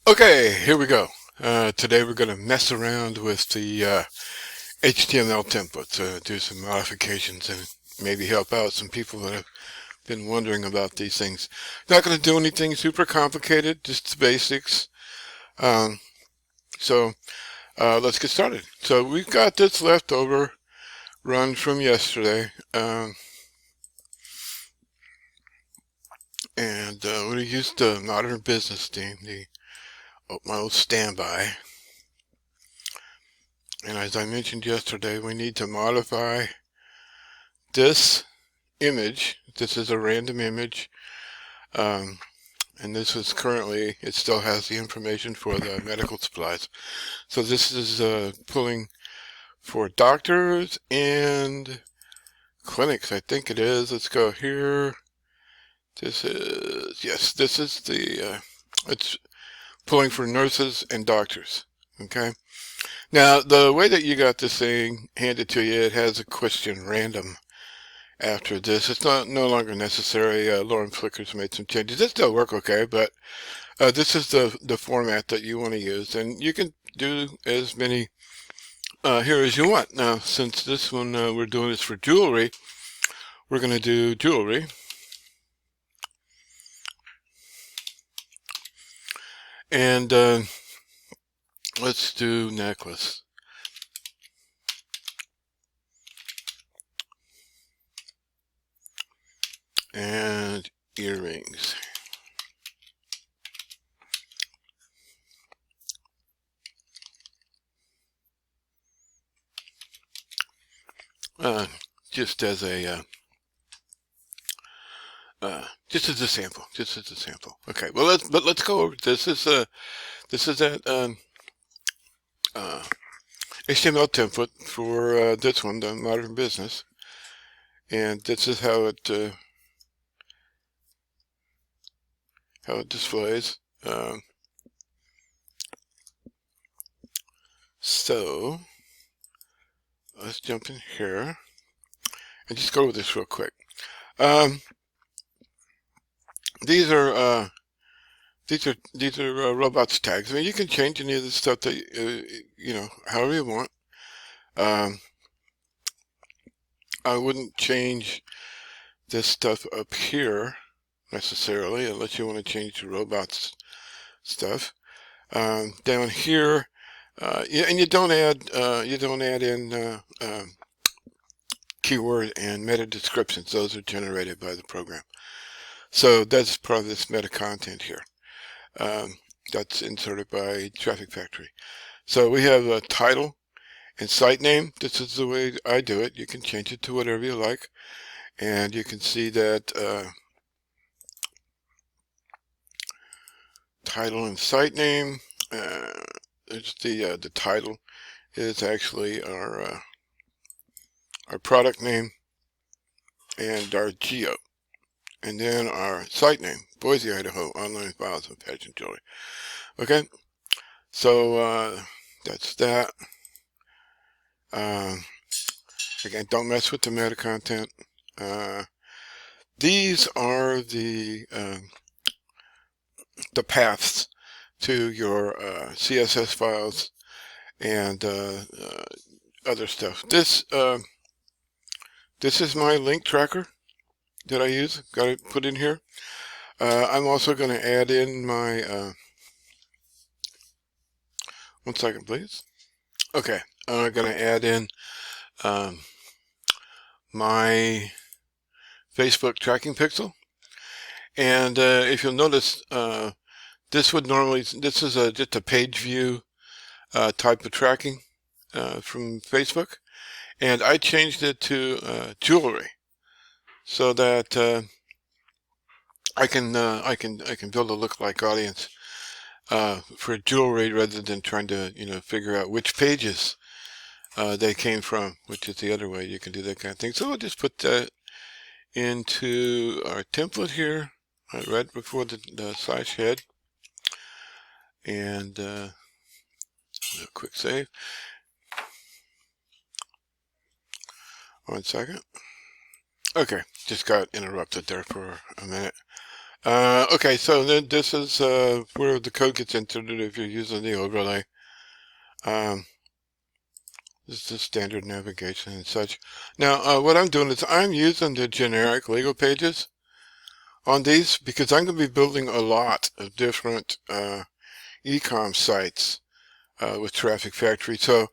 Okay, here we go. Today we're going to mess around with the HTML templates, do some modifications, and maybe help out some people that have been wondering about these things. Not going to do anything super complicated, just the basics. Um, so let's get started. So we've got this leftover run from yesterday, and we're going to use the Modern Business theme, my old standby. And as I mentioned yesterday, we need to modify this image. This is a random image, um, and this is currently, it still has the information for the medical supplies. So this is pulling for doctors and clinics, I think it is. Let's go here. This is it's pulling for nurses and doctors. Okay. Now, the way that you got this thing handed to you, it has a question random after this. It's no longer necessary. Lauren Flicker's made some changes. It still work okay, but this is the format that you want to use, and you can do as many here as you want. Now, since this one we're doing this for jewelry, we're going to do jewelry. And let's do necklace. And earrings. Just as a just as a sample. Okay. Well, let's go over this. This is that HTML template for this one, the Modern Business, and this is how it displays. So let's jump in here and just go over this real quick. These are robots tags. I mean, you can change any of the stuff that however you want. I wouldn't change this stuff up here necessarily, unless you want to change the robots stuff. Down here, and you don't add in keyword and meta descriptions. Those are generated by the program. So that's part of this meta content here. That's inserted by Traffic Factory. So we have a title and site name. This is the way I do it. You can change it to whatever you like, and you can see that title and site name. There's the title is actually our product name and our geo, and then our site name, Boise, Idaho, online files and fashion jewelry. Okay, so that's that. Again, don't mess with the meta content. These are the paths to your CSS files and other stuff. This is my link tracker that I use. Got it put in here. I'm also going to add in my one second, please. Okay, I'm going to add in my Facebook tracking pixel, and if you'll notice, this is just a page view type of tracking from Facebook, and I changed it to jewelry so that I can build a lookalike audience for jewelry rather than trying to figure out which pages they came from, which is the other way you can do that kind of thing. So I'll just put that into our template here right before the slash head, and a quick save. 1 second. Okay, just got interrupted there for a minute. Okay, so then this is where the code gets inserted if you're using the overlay. Um, this is standard navigation and such. Now, what I'm doing is I'm using the generic Lego pages on these because I'm going to be building a lot of different e-comm sites with Traffic Factory. So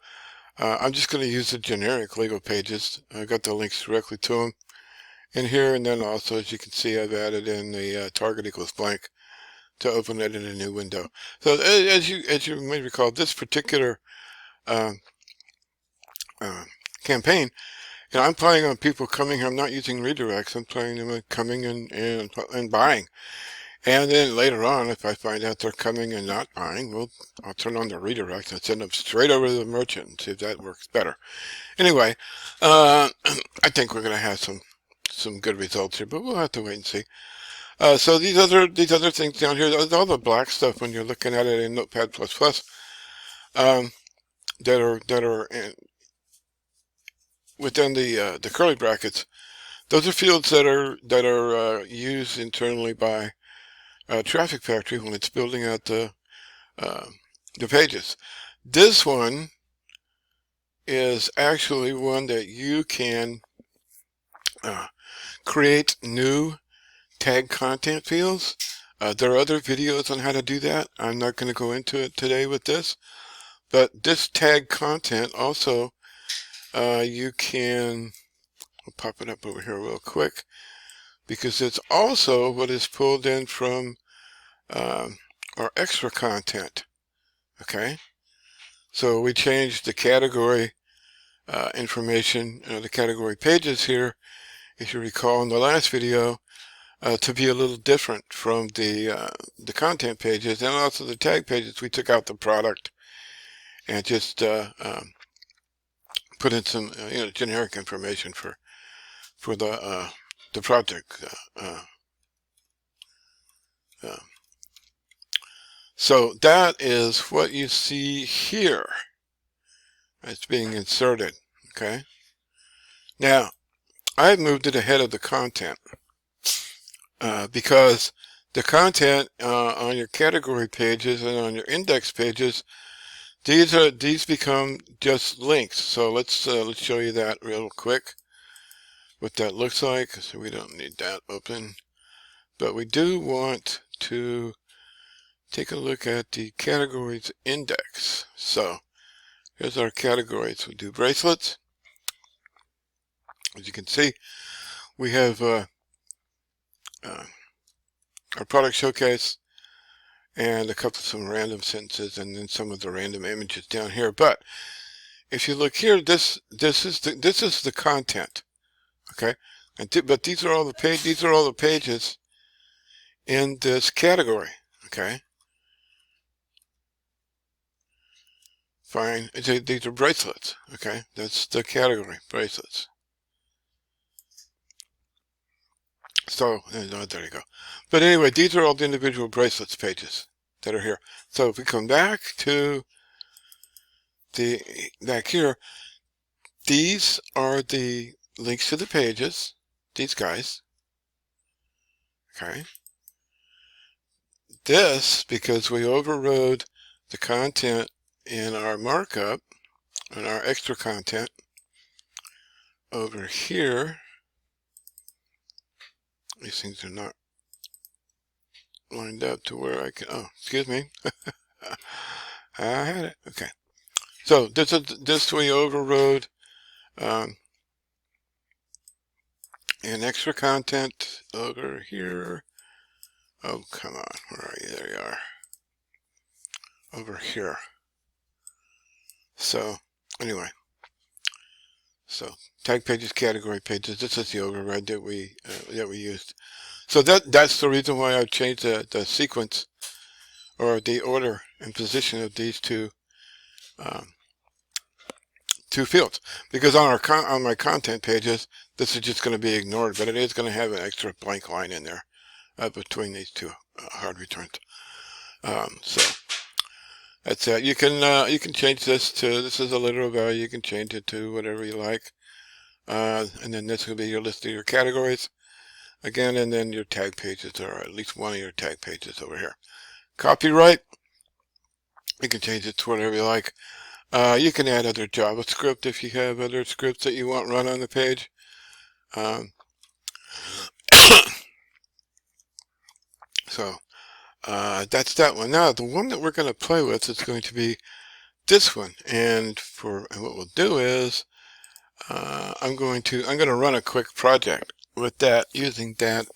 I'm just going to use the generic Lego pages. I got the links directly to them in here, and then also, as you can see, I've added in the target equals blank to open it in a new window. So as you may recall, this particular um, campaign, I'm planning on people coming here. I'm not using redirects. I'm planning on coming and buying. And then later on, if I find out they're coming and not buying, I'll turn on the redirects and send them straight over to the merchant and see if that works better. Anyway, I think we're going to have some good results here, but we'll have to wait and see. So these other things down here, all the black stuff when you're looking at it in Notepad++, that are within the curly brackets, those are fields that are used internally by Traffic Factory when it's building out the pages. This one is actually one that you can create new tag content fields. There are other videos on how to do that. I'm not going to go into it today with this, but this tag content also you can, I'll pop it up over here real quick, because it's also what is pulled in from our extra content. Okay, so we changed the category information, the category pages here, if you recall in the last video, to be a little different from the content pages, and also the tag pages. We took out the product and just put in some generic information for the project. So that is what you see here. It's being inserted. Okay. Now I've moved it ahead of the content because the content on your category pages and on your index pages, these become just links. So let's show you that real quick, what that looks like. So we don't need that open, but we do want to take a look at the categories index. So here's our categories. We do bracelets. As you can see, we have our product showcase and a couple of some random sentences, and then some of the random images down here. But if you look here, this is the content. Okay, but these are all the pages in this category. Okay, fine. These are bracelets. Okay, that's the category, bracelets. So there you go. But anyway, these are all the individual bracelets pages that are here. So if we come back to back here, these are the links to the pages, these guys. Okay. This, because we overrode the content in our markup and our extra content over here. These things are not lined up to where I can, oh, excuse me. I had it. Okay. So this we overrode an extra content over here. Oh, come on. Where are you? There you are. Over here. So anyway, so tag pages, category pages. This is the override that we used. So that's the reason why I've changed the sequence or the order and position of these two fields, because on my content pages, this is just going to be ignored, but it is going to have an extra blank line in there between these two hard returns. So that's it. You can change this is a literal value. You can change it to whatever you like, and then this will be your list of your categories. again, and then your tag pages, or at least one of your tag pages over here. Copyright, you can change it to whatever you like. You can add other JavaScript if you have other scripts that you want run on the page. So that's that one. Now the one that we're going to play with is going to be this one, and what we'll do is I'm going to run a quick project with that, using that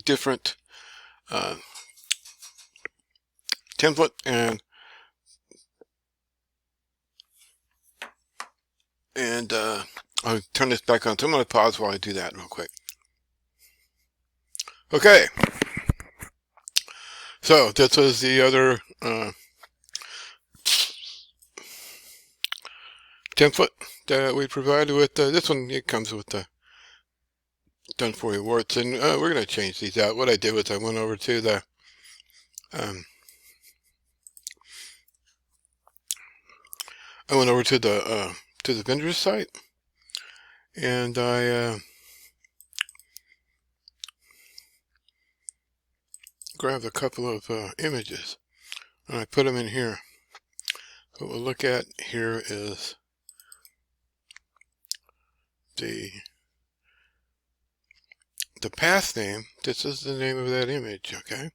different template, and I'll turn this back on. So I'm going to pause while I do that real quick. Okay, so this was the other template that we provided with. This one, it comes with the done for you warts, and we're going to change these out. What I did was I went over to the vendor's site, and I grabbed a couple of images, and I put them in here. What we'll look at here is the path name. This is the name of that image, okay?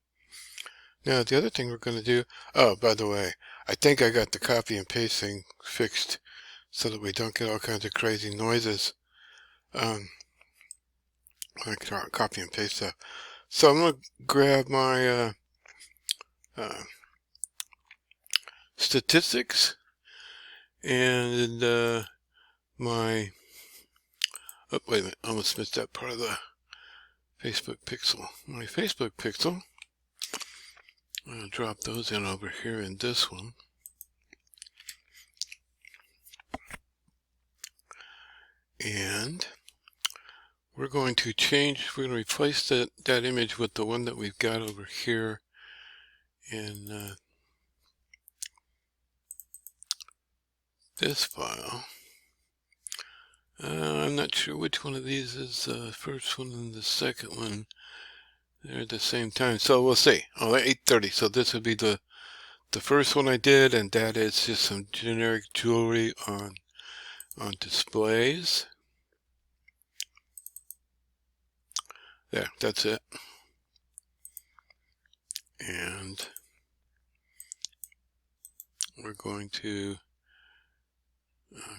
Now the other thing we're going to do, oh, by the way, I think I got the copy and paste thing fixed so that we don't get all kinds of crazy noises when I copy and paste stuff. So I'm going to grab my statistics and my, oh, wait a minute, I almost missed that part of the Facebook pixel. My Facebook pixel, I'm going to drop those in over here in this one. And we're going to replace that image with the one that we've got over here in this file. I'm not sure which one of these is the first one and the second one. They're at the same time, so we'll see. Oh, 8:30. So this would be the first one I did, and that is just some generic jewelry on displays. There, that's it. And we're going to,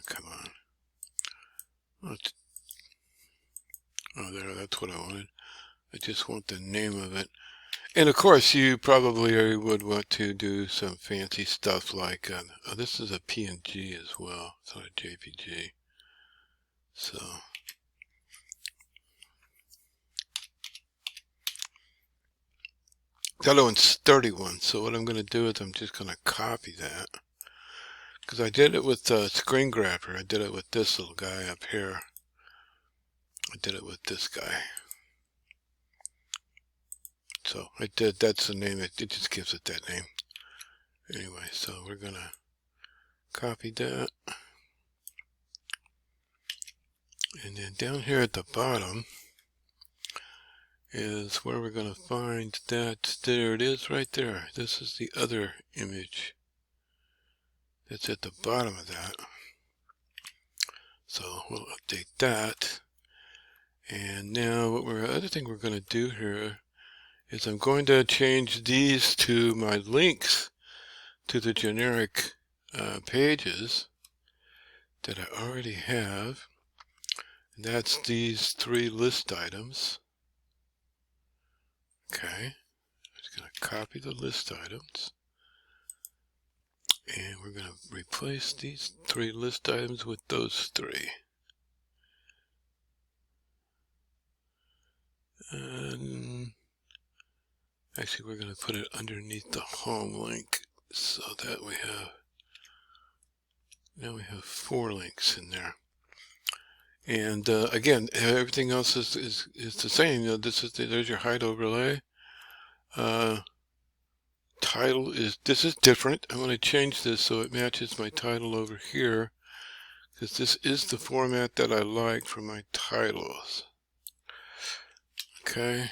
come on. Oh, there, that's what I wanted. I just want the name of it. And of course, you probably would want to do some fancy stuff like, oh, this is a PNG as well. It's not a JPG. So, the other one's 31. So what I'm going to do is I'm just going to copy that. Because I did it with Screen Grabber. I did it with this little guy up here. I did it with this guy. So I did, that's the name, it just gives it that name. Anyway, so we're going to copy that. And then down here at the bottom is where we're going to find that. There it is right there. This is the other image that's at the bottom of that. So we'll update that. And now other thing we're going to do here is I'm going to change these to my links to the generic pages that I already have. And that's these 3 list items. Okay, I'm just going to copy the list items. And we're going to replace these 3 list items with those 3. And actually, we're going to put it underneath the home link so that now we have 4 links in there. And again, everything else is the same. You know, there's your height overlay. Title this is different. I'm going to change this so it matches my title over here, because this is the format that I like for my titles. Okay,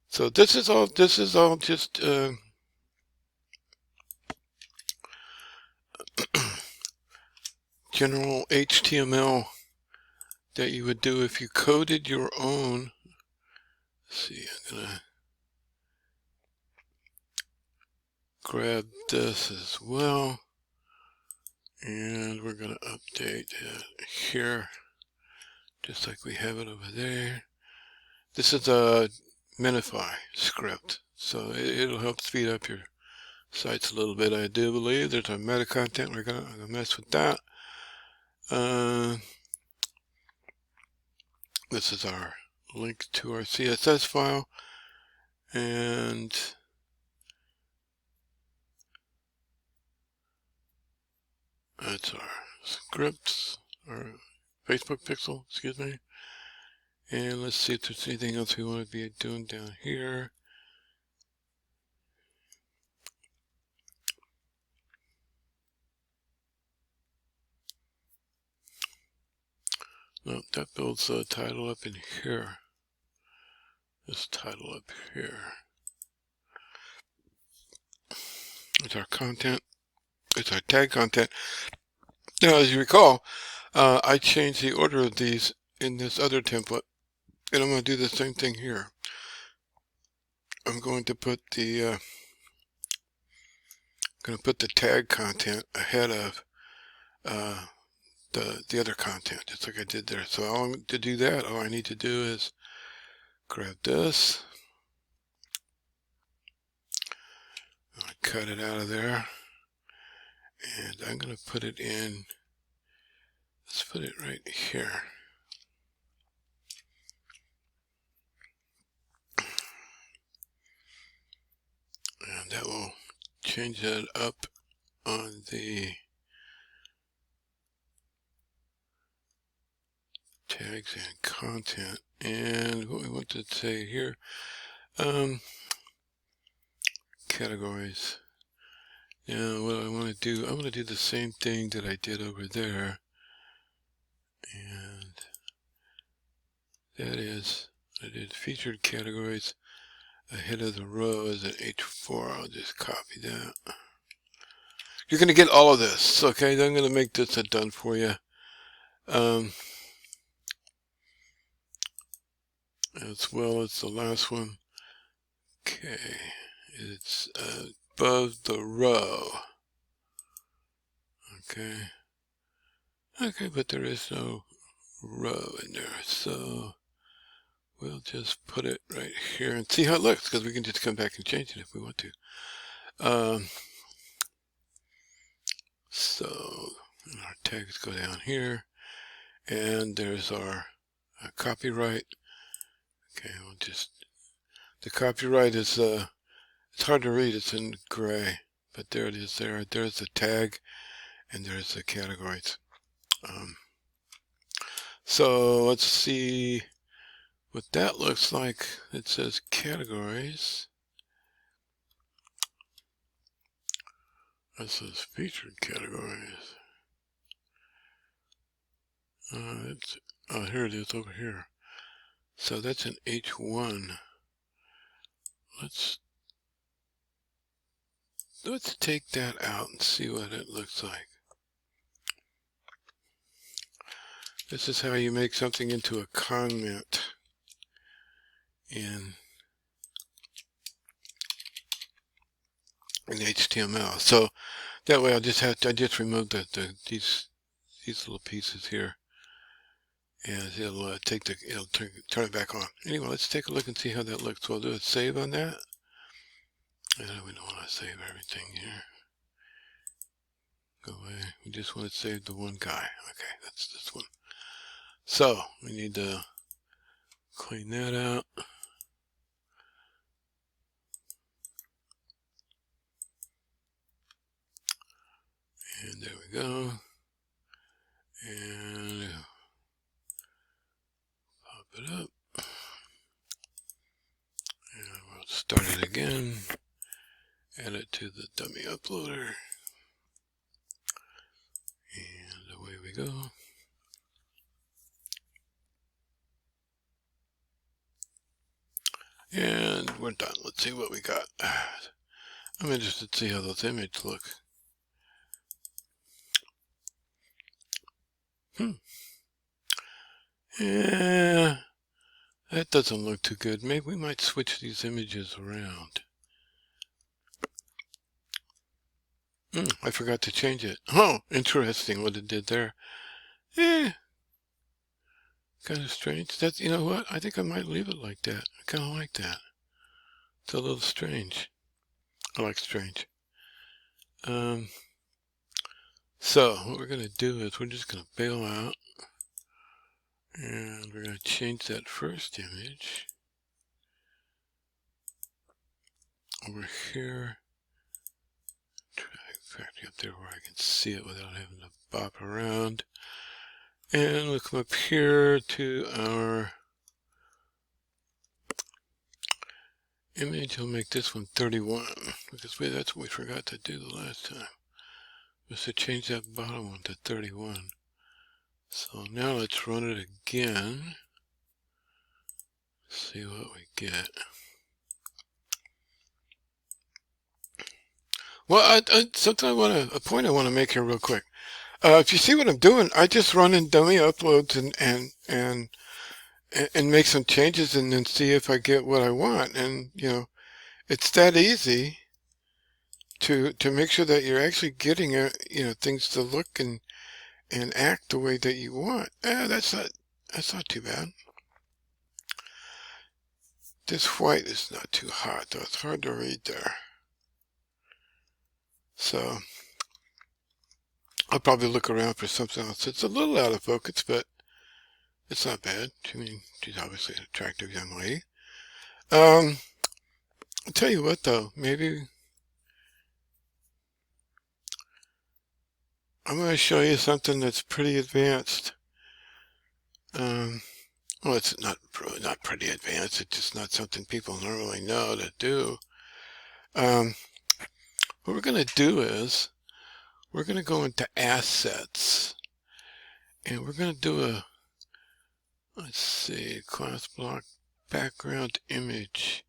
so this is all just general HTML that you would do if you coded your own. Let's see, I'm gonna grab this as well, and we're gonna update it here just like we have it over there. This is a minify script, so it'll help speed up your sites a little bit. I do believe there's a meta content. I'm gonna mess with that. This is our link to our CSS file, and that's our scripts, our Facebook pixel, excuse me. And let's see if there's anything else we want to be doing down here. No, that builds the title up in here. This title up here. It's our content. It's our tag content. Now, as you recall, I changed the order of these in this other template, and I'm going to do the same thing here. I'm going to put the tag content ahead of the other content, just like I did there. So to do that, all I need to do is grab this, I cut it out of there, and I'm going to put it in. Let's put it right here. And that will change that up on the tags and content. And what we want to say here, categories. Now what I want to do, I want to do the same thing that I did over there. And that is, I did featured categories ahead of the row as an H4. I'll just copy that. You're going to get all of this, okay? I'm going to make this a done for you. As well as the last one. Okay, it's above the row. Okay, but there is no row in there, so we'll just put it right here and see how it looks, because we can just come back and change it if we want to. So our tags go down here, and there's our copyright. Okay, we'll just, the copyright is it's hard to read, it's in gray, but there it is. There's the tag, and there's the categories. So let's see what that looks like. It says categories. That says featured categories. Here it is over here. So that's an H1. Let's take that out and see what it looks like. This is how you make something into a comment in HTML. So that way I just remove these little pieces here, and it'll turn it back on. Anyway, let's take a look and see how that looks. So I'll do a save on that. And we don't want to save everything here. Go away. We just want to save the one guy. Okay, that's this one. So we need to clean that out. And there we go. And pop it up. And we'll start it again. Add it to the dummy uploader. And away we go. And we're done. Let's see what we got. I'm interested to see how those images look. Yeah, that doesn't look too good. Maybe we might switch these images around. I forgot to change it. Oh, interesting what it did there. Kind of strange. That's, you know what? I think I might leave it like that. I kind of like that. It's a little strange. I like strange. So what we're going to do is we're just going to bail out. And we're going to change that first image over here. Drag up there where I can see it without having to bop around. And we'll come up here to our image. I'll make this one 31 because that's what we forgot to do the last time. Was to change that bottom one to 31. So now let's run it again. See what we get. Well, a point I want to make here real quick. If you see what I'm doing, I just run in dummy uploads and make some changes and then see if I get what I want. And you know, it's that easy to make sure that you're actually getting things to look and act the way that you want. That's not too bad. This white is not too hot though. It's hard to read there. So I'll probably look around for something else. It's a little out of focus, but it's not bad. I mean, she's obviously an attractive young lady. I'll tell you what though, maybe I'm going to show you something that's pretty advanced. Well, it's not pretty advanced. It's just not something people normally know to do. What we're going to do is we're going to go into assets and we're going to do let's see, class block background image.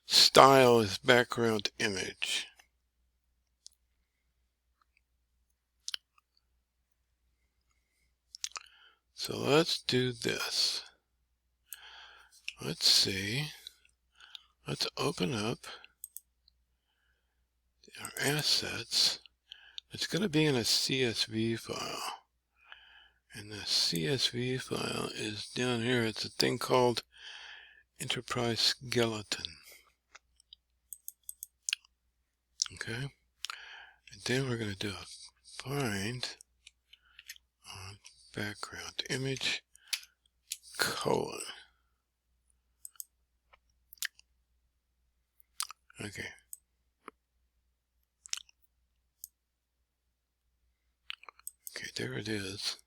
Style is background image. So let's do this. Let's see. Let's open up our assets. It's going to be in a CSV file. And the CSV file is down here. It's a thing called Enterprise Skeleton. Okay. And then we're going to do a find on background image colon. Okay. Okay, there it is.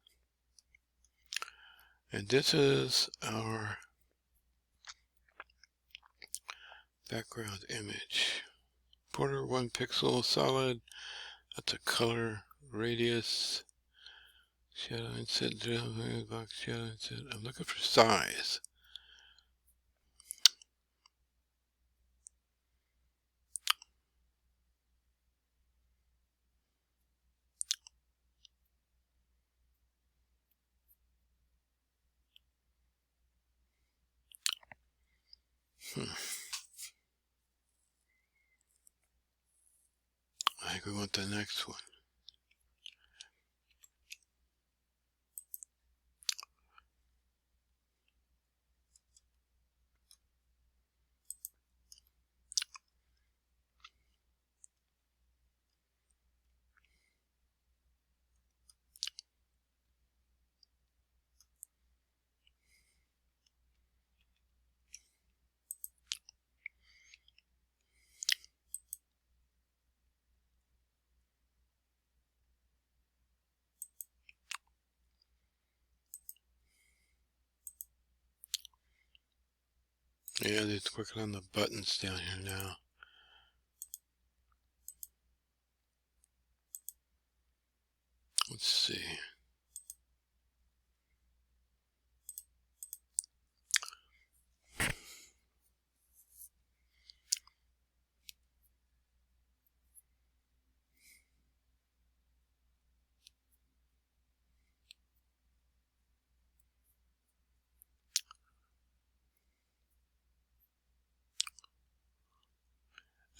And this is our background image. Border 1 pixel solid. That's a color radius. Shadow inset, box shadow inset. I'm looking for size. I think we want the next one. Yeah, they're working on the buttons down here now. Let's see.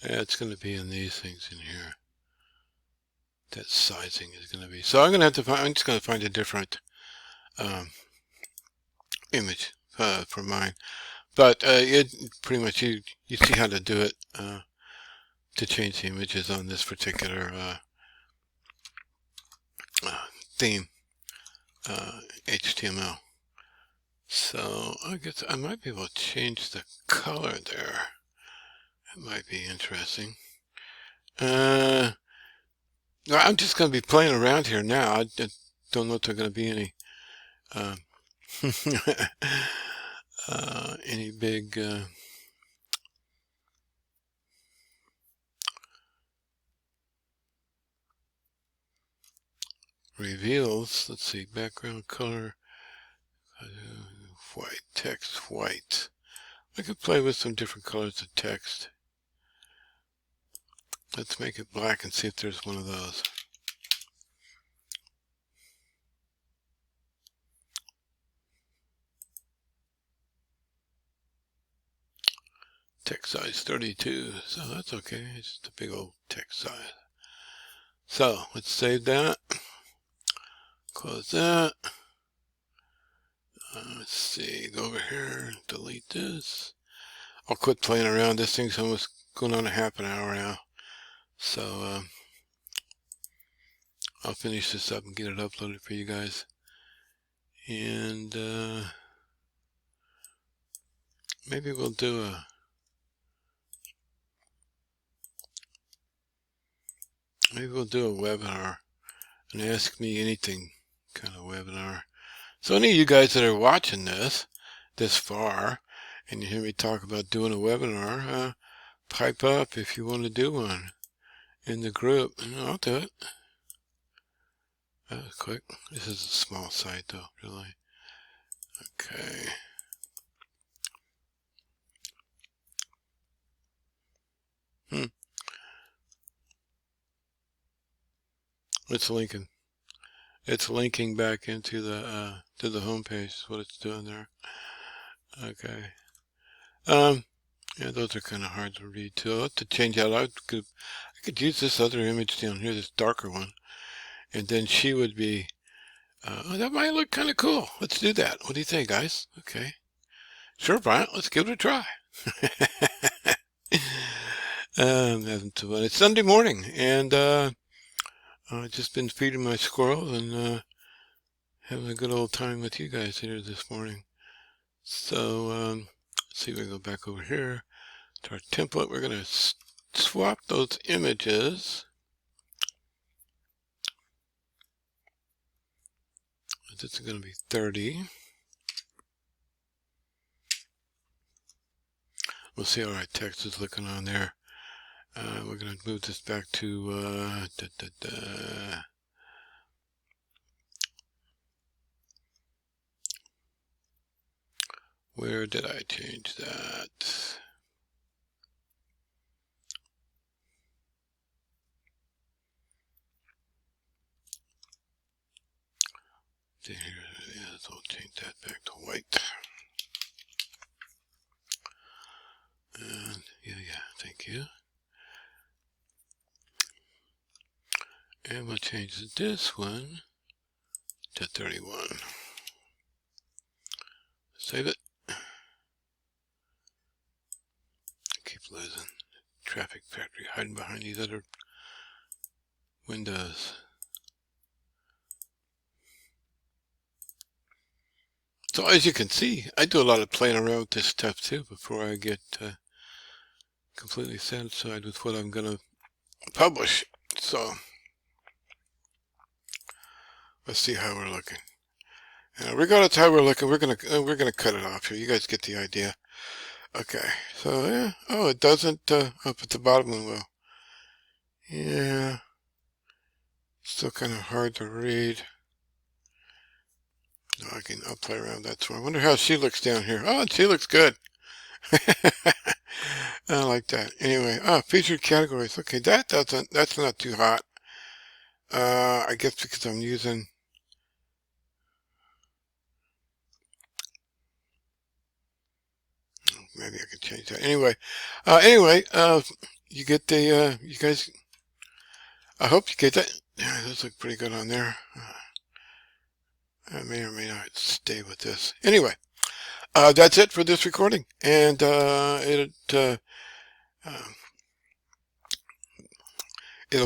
Yeah, it's going to be in these things in here. That sizing is going to be. So I'm going to have to find, I'm just going to find a different image for mine. But it pretty much, you see how to do it to change the images on this particular theme, HTML. So I guess I might be able to change the color there. That might be interesting. I'm just going to be playing around here now. I don't know if there are going to be any any big reveals. Let's see, background color, white, text, white. I could play with some different colors of text. Let's make it black and see if there's one of those. Text size 32, so that's okay. It's just a big old text size. So let's save that. Close that. Let's see, go over here, delete this. I'll quit playing around. This thing's almost going on a half an hour now. So I'll finish this up and get it uploaded for you guys. And maybe we'll do a webinar, an Ask Me Anything kind of webinar. So any of you guys that are watching this far, and you hear me talk about doing a webinar, pipe up if you want to do one in the group, and I'll do it. That was quick. This is a small site though, really. Okay. It's linking. It's linking back into the to the home page. Is what it's doing there. Okay. Yeah, those are kind of hard to read too. I'll have to change out. I could use this other image down here, this darker one, and then she would be. Oh, that might look kind of cool. Let's do that. What do you think, guys? Okay. Sure, Brian. Let's give it a try. Having too fun. It's Sunday morning, and I've just been feeding my squirrel and having a good old time with you guys here this morning. So, let's see, we go back over here to our template. We're going to swap those images. This is going to be 30. We'll see how our text is looking on there. We're going to move this back to where did I change that? Here, yeah, so I'll change that back to white. And yeah, thank you. And we'll change this one to 31. Save it. Keep losing. Traffic Factory hiding behind these other windows. So as you can see, I do a lot of playing around with this stuff too before I get completely satisfied with what I'm going to publish. So let's see how we're looking. Regardless of how we're looking, we're gonna cut it off here. You guys get the idea. Okay. So yeah. Oh, it doesn't up at the bottom of the wheel. Yeah. Still kind of hard to read. No, I'll play around that. So I wonder how she looks down here. Oh, she looks good. I like that. Anyway, featured categories. Okay, that's not too hot. I guess because I'm using, maybe I could change that. Anyway, you get the, you guys, I hope you get that. Yeah, those look pretty good on there. I may or may not stay with this. Anyway, that's it for this recording. And it'll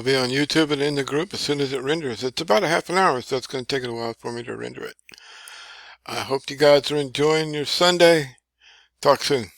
be on YouTube and in the group as soon as it renders. It's about a half an hour, so it's going to take a while for me to render it. I hope you guys are enjoying your Sunday. Talk soon.